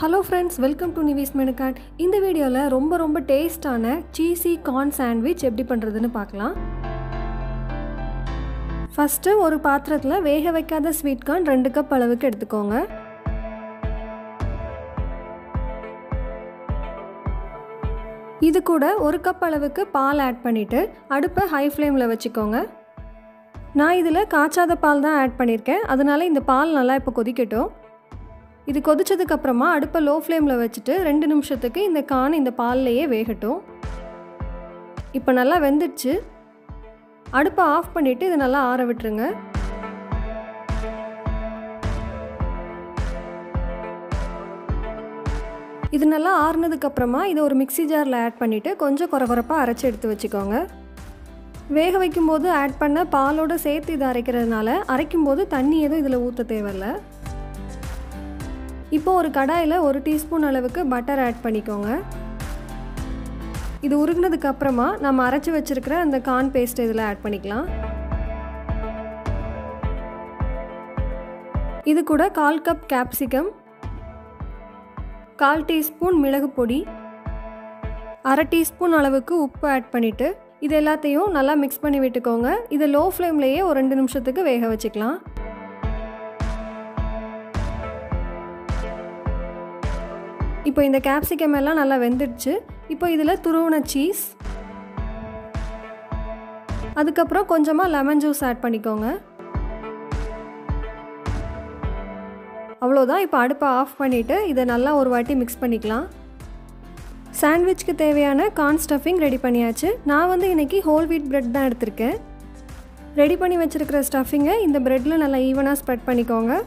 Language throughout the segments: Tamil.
Hello friends, welcome to Nivis Menu Cart. இந்த வீடியோல ரொம்ப டேஸ்டான cheesy corn sandwich எப்படி பண்றதுன்னு பார்க்கலாம். ஃபர்ஸ்ட் ஒரு பாத்திரத்துல வேக வைக்காத ஸ்வீட் கார்ன் 2 கப் அளவுக்கு எடுத்துக்கோங்க. இது கூட 1 கப் அளவுக்கு பால் ஆட் பண்ணிட்டு அடுப்பை ஹை ஃப்ளேம்ல வச்சுக்கோங்க. நான் இதுல காய்ச்சாத பால் தான் ஆட் பண்ணிருக்கேன். அதனால இந்த பால் நல்லா இப்ப கொதிக்கட்டும். இது கொதிச்சதுக்கு அப்புறமா அடுப்பை லோ ஃப்ளேம்ல வச்சிட்டு 2 நிமிஷத்துக்கு இந்த கார்ன் இந்த பால்லையே வேகட்டும். இப்போ நல்லா வெந்துடுச்சு. அடுப்பை ஆஃப் பண்ணிட்டு இதை நல்லா ஆற விட்டுருங்க. இது நல்லா ஆறுனதுக்கு அப்புறமா இதை ஒரு மிக்ஸி ஜாரில் ஆட் பண்ணிட்டு கொஞ்சம் கொரகொரப்பா அரைச்சி எடுத்து வச்சுக்கோங்க. வேக வைக்கும்போது ஆட் பண்ண பாலோட சேர்த்து இதை அரைக்கிறதுனால அரைக்கும்போது தண்ணி எதுவும் இதில் ஊற்ற தேவையில்லை. இப்போ ஒரு கடாயில் 1 டீஸ்பூன் அளவுக்கு பட்டர் ஆட் பண்ணிக்கோங்க. இது உருகுனதுக்கு அப்புறமா நம்ம அரைச்சி வச்சிருக்கிற அந்த கார்ன் பேஸ்ட் இதில் ஆட் பண்ணிக்கலாம். இது கூட 1/4 கப் கேப்சிகம், 1/4 டீஸ்பூன் மிளகு பொடி, 1/2 டீஸ்பூன் அளவுக்கு உப்பு ஆட் பண்ணிவிட்டு இது எல்லாத்தையும் நல்லா மிக்ஸ் பண்ணி விட்டுக்கோங்க. இதை லோ ஃப்ளேம்லேயே ஒரு 2 நிமிஷத்துக்கு வேக வச்சுக்கலாம். இப்போ இந்த கேப்சிகம் எல்லாம் நல்லா வெந்துடுச்சு. இப்போ இதில் துருவன சீஸ், அதுக்கப்புறம் கொஞ்சமாக லெமன் ஜூஸ் ஆட் பண்ணிக்கோங்க. அவ்வளோதான். இப்போ அடுப்பை ஆஃப் பண்ணிவிட்டு இதை நல்லா ஒரு வாட்டி மிக்ஸ் பண்ணிக்கலாம். சாண்ட்விச்சுக்கு தேவையான கார்ன் ஸ்டஃபிங் ரெடி பண்ணியாச்சு. நான் இன்றைக்கி ஹோல் வீட் பிரெட் தான் எடுத்திருக்கேன். ரெடி பண்ணி வச்சுருக்கிற ஸ்டஃபிங்கை இந்த ப்ரெட்டில் நல்லா ஈவனாக ஸ்ப்ரெட் பண்ணிக்கோங்க.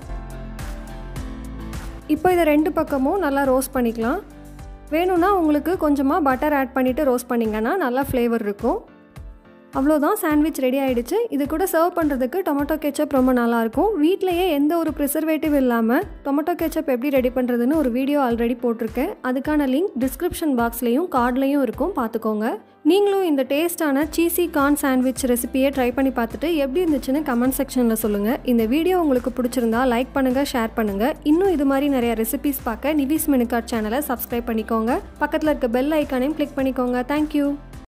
இப்போ இதை 2 பக்கமும் நல்லா ரோஸ்ட் பண்ணிக்கலாம். வேணும்னா உங்களுக்கு கொஞ்சமாக பட்டர் ஆட் பண்ணிவிட்டு ரோஸ்ட் பண்ணிங்கன்னா நல்லா ஃப்ளேவர் இருக்கும். அவ்வளோதான், சாண்ட்விச் ரெடி ஆகிடுச்சு. இது கூட சர்வ் பண்ணுறதுக்கு டொமேட்டோ கெச்சப் ரொம்ப நல்லாயிருக்கும். வீட்டிலையே எந்த ஒரு ப்ரிசர்வேட்டிவ் இல்லாமல் டொமேட்டோ கெச்சப் எப்படி ரெடி பண்ணுறதுன்னு ஒரு வீடியோ ஆல்ரெடி போட்டிருக்கேன். அதுக்கான லிங்க் டிஸ்கிரிப்ஷன் பாக்ஸ்லேயும் கார்ட்லேயும் இருக்கும், பார்த்துக்கோங்க. நீங்களும் இந்த டேஸ்டான சீஸி கார்ன் சாண்ட்விச் ரெசிபியை ட்ரை பண்ணி பார்த்துட்டு எப்படி இருந்துச்சுன்னு கமெண்ட் செக்ஷனில் சொல்லுங்கள். இந்த வீடியோ உங்களுக்கு பிடிச்சிருந்தா லைக் பண்ணுங்கள், ஷேர் பண்ணுங்கள். இன்னும் இது மாதிரி நிறைய ரெசிபிஸ் பார்க்க நிவிஸ் மெனு கார்ட் சேனலை சப்ஸ்கிரைப் பண்ணிக்கோங்க. பக்கத்தில் இருக்க பெல் ஐக்கானையும் கிளிக் பண்ணிக்கோங்க. தேங்க்யூ.